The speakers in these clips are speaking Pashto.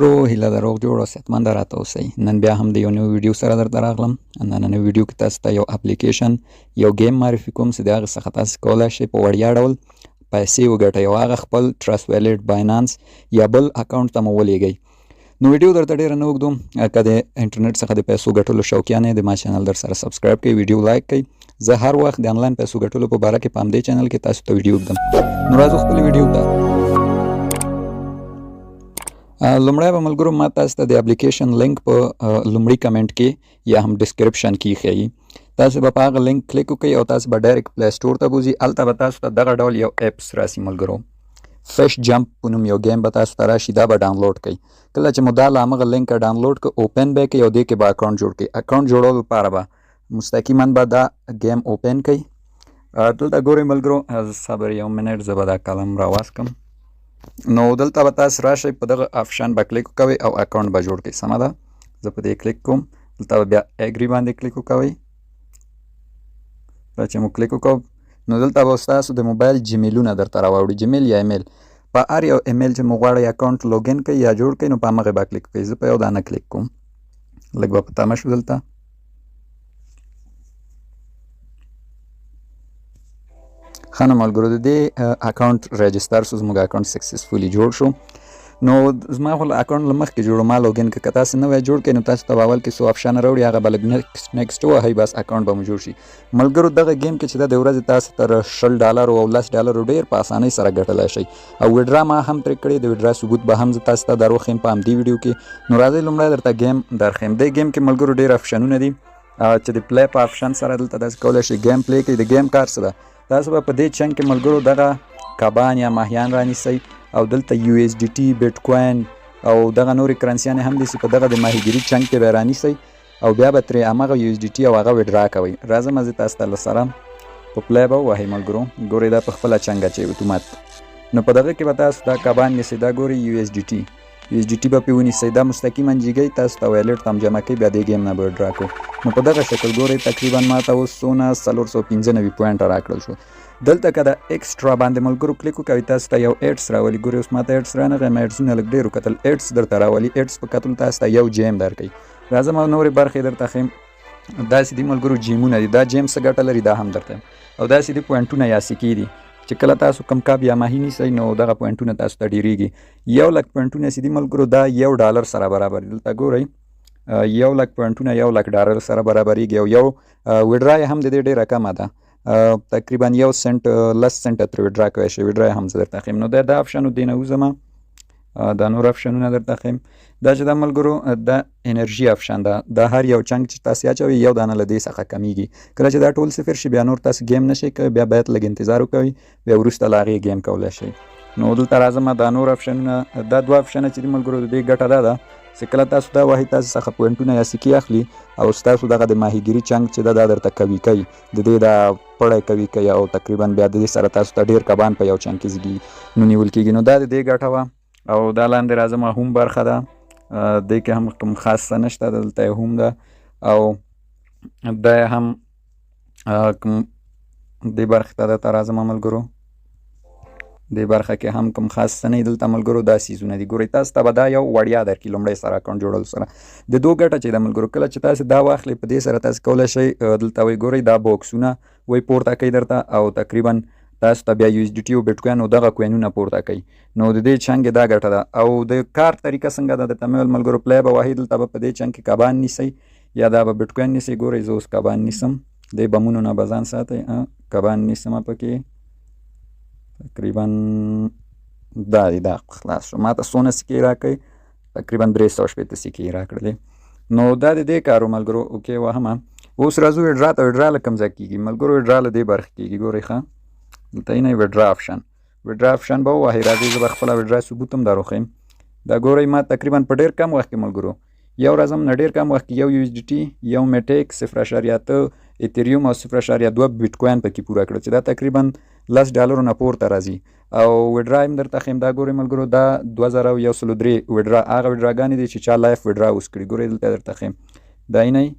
هیله ده روغ جوړ او صحتمند راته اوسئ. نن بیا هم د یو نوي ویډیو سره درته راغلم. نننۍ ویډیو کې تاسو ته یو اپلیکیشن یو گیم معرفي کوم چې د هغې څخه تاسو کولی شئ په وړیا ډول پیسې وګټئ او هغه خپل ټرست ویلیټ باینانس یا بل اکاونټ ته مو ولیږئ. نو ویډیو درته ډېره نه اوږدوم. که د انټرنیټ څخه د پیسو ګټلو شوقیان یې د ما چینل در سره سبسکرایب کړئ، ویډیو لایک کړئ. زه هر وخت د انلاین پیسو ګټلو په باره کې په همدې چینل کې تاسو ته ویډیو ږدم. نو راځو خپل ویډیو ته. لومړی به ملګرو ما تاسو ته د ابلکیشن لینک په لومړي کمینټ کې یا هم ډسکرپشن کې ښیي. تاسو به په هغه لینک کلیک وکړئ او تاسو به ډایرکټ پلی سټور ته بوځي. هلته به تاسو ته دغه ډول یو اپس راسي ملګرو. فش جمپ په نوم یو گیم به تاسو ته راشي، دا به ډاونلوډ کړئ. کله چې مو دا له همغه لینکه ډاونلوډ کړئ، اوپن به یې کړئ او دې کې به اکاونټ جوړ کړئ. اکاونټ جوړولو لپاره به مستقیما به دا گیم اوپن کړئ. دلته ګورئ ملګرو، صبر یو منټ، زه به دا قلم راواس کړم. نو دلته به تاسو راشئ، په دغه آپشن به کلیک وکوئ او اکاونټ به جوړ کړئ. سمه ده، زه په دې کلیک کوم. دلته به بیا اګري باندې کلیک وکوئ. کله چې مو کلیک وکړو نو دلته به ستاسو د موبایل جیمیلونه درته راوړي، جیمیل یا ایمیل. په هر یو ایمیل چې مو غواړئ اکاونټ لوګین کړئ یا جوړ کړئ نو په همغې به کلیک کړئ. زه په یو دانه کلیک کوم، لږ به په تمه شو. دلته ښه نو ملګرو، د دې اکاونټ رجسټر شو، زموږ اکاونټ سکسسفولي جوړ شو. نو زما خو اکاونټ له مخکې جوړ، ما لوګین که تاسو نوی جوړ کړئ نو تاسو ته به اول کې څو آپشن راوړي، هغه به لږ نیکسټ ووهئ، بس اکاونټ به مو جوړ شي. ملګرو دغه گیم کې چې دا د ورځې تاسو تر $10 او $10 ډېر په اسانۍ سره ګټلی شئ. او ویډرا ما هم ترې کړې، د ویډرا ثبوت به هم زه تاسو ته در وښیم په همدې ویډیو کې. نو راځئ لومړی درته گیم درښیم. دې گیم کې ملګرو ډېر آپشنونه دي چې د پلی په آپشن سره دلته تاسو کولی شئ ګیم پلی کړئ. د ګیم کار څه ده، تاسو به په دې چنګ کې ملګرو دغه کبان یا ماهیان رانیسئ او دلته USDT، بیټ کوین او دغه نورې کرنسیانې هم دي چې په دغه د ماهیګیري چنګ کې به یې رانیسئ او بیا به ترې همغه USDT او هغه ویډرا کوئ. راځم زه تاسو ته له سره په پلی به ووهئ ملګرو. ګورئ دا په خپله چنګ اچوئ اتومات. نو په دغه کې به تاسو دا کبان نیسئ، دا ګورئ USDT به پرې ونیسئ. دا مستقیما جیږئ، تاسو ته ویلیټ ته هم جمع کوئ، بیا دې ګیم نه به ویډرا کوو. نو په دغه شکل ګورئ تقریبا ما ته اوس څونه 495 پوینټه راکړل شو. دلته که د ایکسټرا باندې ملګرو کلیک وکوئ تاسو ته یو ایډس راولي. ګورئ اوس ما ته ایډس رانغی، ما ایډسونه لږ ډېر وکتل. ایډس درته راولي، ایډس په کتلو تاسو ته یو جیم درکوي. راځم او نورې برخې درته ښیم. داسې دي ملګرو جیمونه دي، دا جیم څه ګټه لري دا هم درته یم. او داسې دي پوینټونه یا سکې دي چې کله تاسو کم کاب یا ماهي نیسئ نو دغه پوینټونه تاسو ته ډېرېږي. 1,00,000 پوینټونه چې دي ملګرو دا $1 سره برابر دي. دلته ګورئ 1,00,000 پوینټونه $1,00,000 سره برابرېږي او یو ویډرا یې هم د دې ډېره کمه ده، تقریبا 1 سنټ 10 سنټه ترې ویډرا کولی شئ. ویډرا یې هم زه درته ښیم. نو دا آپشن و دې نه وځم، دا نور آپشنونه درته ښیم. دا چې دا ملګرو دا انرژي آپشن ده، دا هر یو چنګ چې تاسو اچوئ یو دانه له دې څخه کمیږي. کله چې دا ټول صفر شي بیا نور تاسو گیم نشئ کوئ، بیا باید لږ انتظار وکوئ، بیا وروسته له هغې گیم کولی شئ. نو دلته راځم دا نور آپشنونه، دا 2 آپشنه چې دي ملګرو د دې ګټه دا ده چې کله تاسو دا وهئ تاسو څخه پوینټونه یا سکې اخلي او ستاسو دغه د ماهیګیري چنګ چې دا درته کوي کوي، د دې دا پړی کوي کوي او تقریبا بیا د دې سره تاسو ته ډېر کبان په یو چنګ کې زیږي نو نیول کېږي. نو دا د دې ګټه وه. او دا لاندې راځم هم برخه ده، دې کې هم کوم خاص څه نشته، دلته یې هم ده او دا یې هم دې برخې ته درته راځم ملګرو. دې برخه کې هم کوم خاص څه نه دي. دلته ملګرو دا سیزونه دي. ګورئ تاسو ته به دا یو وړیا درکړي لومړی سره اکاونټ جوړولو سره. د دو ګټه چې ده ملګرو، کله چې تاسو دا واخلئ په دې سره تاسو کولی شئ دلته وایي ګورئ دا بوکسونه وایي پورته کوي درته او تقریبا تاسو ته بیا USDT او بیټ کوین او دغه کوینونه پورته کوي. نو د دې چنګ دا ګټه ده. او د کار طریقه څنګه ده درته مې ویل ملګرو، پلی به وهئ، دلته به په دې چنګ کې کبان نیسئ یا دا به بیټ کوین نیسئ. ګورئ زه اوس کبان نیسم، دې بمونو نه به ځان ساتئ. کبان نیسم پکې تقریبا دا دی، دا خلاص شو. ما ته څونه سکې راکوئ، تقریبا 360 سکې راکړلې. نو دا د دې کار و ملګرو. اوکې وهمه. اوس راځو ویډرا ته. ویډرا له کوم ځای کېږي ملګرو؟ ویډرا له دې برخې کېږي. ګورئ ښه دلته یې نه ویډرا آپشن، ویډرا آپشن به ووهئ. راځئ زه به خپله ویډرا ثبوت هم در وښیم. دا ګورئ ما تقریبا په ډېر کم وخت کې ملګرو، یو ورځ هم نه ډېر کم وخت کې یو USDT، یو میټیک 0.8 ایتریوم او 0.2 بیټ کوین پکې پوره کړه چې دا تقریبا $10 نه پورته راځي. او ویډرا هم درته ښیم. دا ګورئ ملګرو دا 2103 ویډرا هغه ویډراګانې دي چې چا لایف ویډرا اوس کړي. ګورئ دلته درته ښیم. دا یې نه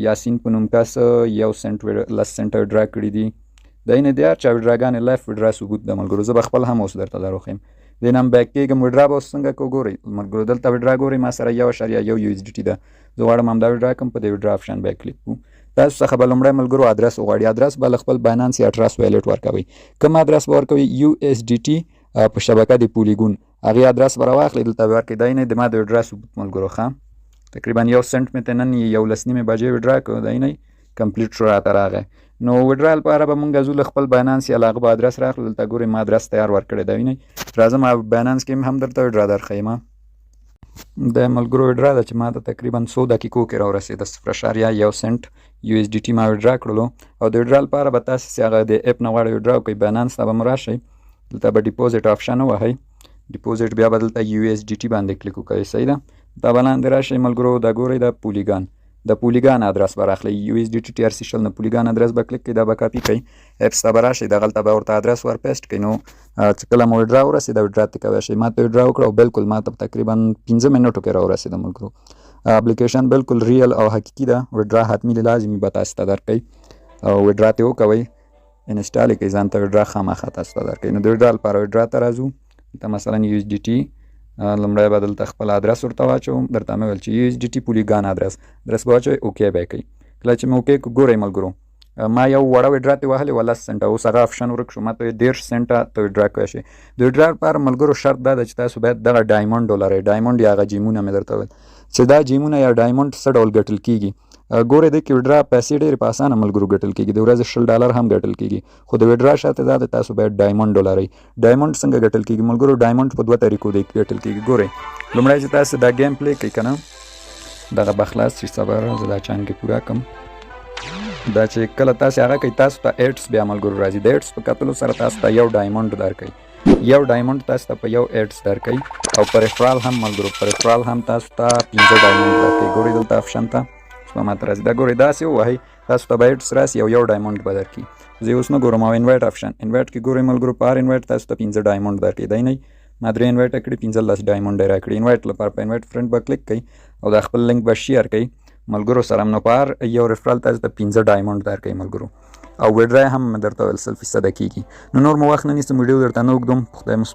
یاسین په نوم کس 1 سنټ 10 سنټه ویډرا کړي دي. دا یې نه د هر چا ویډراګانې لایف ویډرا ثبوت ده ملګرو. زه به خپل هم اوس درته در وښیم. دې نه هم بیک کېږم وډرا به اوس څنګه کوو ګورئ ملګرو دلته وډرا ګورئ ما سره 1.1 USDT ده زه غواړم همدا وډرا کړم په دې وډرا آپشن باندې کلیک کوو تاسو څخه به لومړی ملګرو ادرس وغواړي ادرس به له خپل باینانس یا ټرست ویلټ ورکوئ کوم ادرس به ورکوئ USDT په شبکه د پولیګون هغې ادرس به راواخلئ دلته به ورکړئ دی نه د ما د وډرا ثبوت ملګرو ښه تقریبا 1 سنټ مې ته نن 11:30 بجې وډرا کړو دی نه کمپلیټ شو راته راغی نو وډرا لپاره به مونږ ځو له خپل باینانس یا له هغه به ادرس راخلو دلته ګورئ ما ادرس تیار ورکړی دی وینئ راځم باینانس کې هم درته وډرا درښیم د ملګرو وډرا ده چې ما ته تقریبا 100 دقیقو کې راورسېده 0.1 سنټ USDT ما وډرا کړلو او د وډرا لپاره به تاسې چې هغه د اپ نه غواړئ وډرا وکړئ باینانس ته به مو راشئ دلته به ډیپوزټ آپشن ووهئ ډیپوزټ بیا به دلته USDT باندې کلیک وکړئ صحیح ده دا به لاندې راشئ ملګرو دا ګورئ د پولیګان د پولیګان ادرس به راخلئ USDT TRC شل نه پولیګان ادرس به کلیک کړئ دا به کاپي کړئ اپس ته به راشئ دغلته به ورته ادرس ور پیسټ کړئ نو چې کله مو وډرا ورسېده وډرا ته کولی شئ ما ته وډرا وکړه او بلکل ما ته تقریبا 15 منټو کې راورسېده ملګرو ابلکیشن بلکل ریل او حقیقي ده وډرا حتمي لازمي به تاسو ته درکوي او وډرا ته وکوئ انسټال یې کړئ ځان ته وډرا خامخا تاسو ته درکوي نو د وډرا لپاره وډرا ته راځو ته مثلا USDT لومړی به دلته خپل ادرس ورته واچوم درته مې ویل چې USDT پولیګان ادرس به واچوئ اوکې به یې کوئ کله چې مې اوکې کړو ګورئ ملګرو ما یو وړه وډرا ترې وهلې وه 10 سنټه اوس هغه آپشن ورک شو ما ته 13 سنټه ته وډرا کوی شئ د وډرا لپاره ملګرو شرط دا ده چې تاسو باید دغه ډایمنډ ولرئ ډایمنډ یا هغه جیمونه مې درته ویل چې دا جیمونه یا ډایمنډ څه ډول ګټل کېږي ګورئ دې کې وډرا پیسې ډېرې په اسانه ملګرو ګټل کېږي د ورځې $10 هم ګټل کېږي خو د وډرا شرط دا ده تاسو باید ډایمنډ ولرئ ډایمنډ څنګه ګټل کېږي ملګرو ډایمنډ په 2 طریقو دی ګټل کېږي ګورئ لومړی چې تاسو دا ګیم پلی کوئ که نه دغه به خلاص شي صبر زه دا چانګې پوره کړم دا چې کله تاسې هغه کوئ تاسو ته ایډس بیا ملګرو راځي د ایډس په کتلو سره تاسو ته 1 ډایمنډ درکوي 1 ډایمنډ تاسو ته په 1 ایډس درکوي او په ریفرال هم ملګرو په ریفرال هم تاسو ته 15 ډایمنډ درکوي ګورئ دلته آپشن ته اوس به ماته راځي دا ګورئ داسې ووهئ تاسو ته به ایډس راسي او 1 ډایمنډ به درکړي زه اوس نه ګورم او انوایټ آپشن انوایټ کې ګورئ ملګرو په هر انوایټ تاسو ته 15 ډایمنډ درکوي دی نه ما 3 انوایټ کړي 15 ډایمنډ یې راکړي انوایټ لپاره په انوایټ فرند به کلیک کوئ او دا خپل لینک به شیر کوئ ملګرو سره نو په هر یو ریفرال تاسو ته 15 ډایمنډ درکوي ملګرو او وډرا هم درته ویل 100% کېږي نو نور مو وخت نه نیسم ویډیو درته نه اوږدوم خدای مو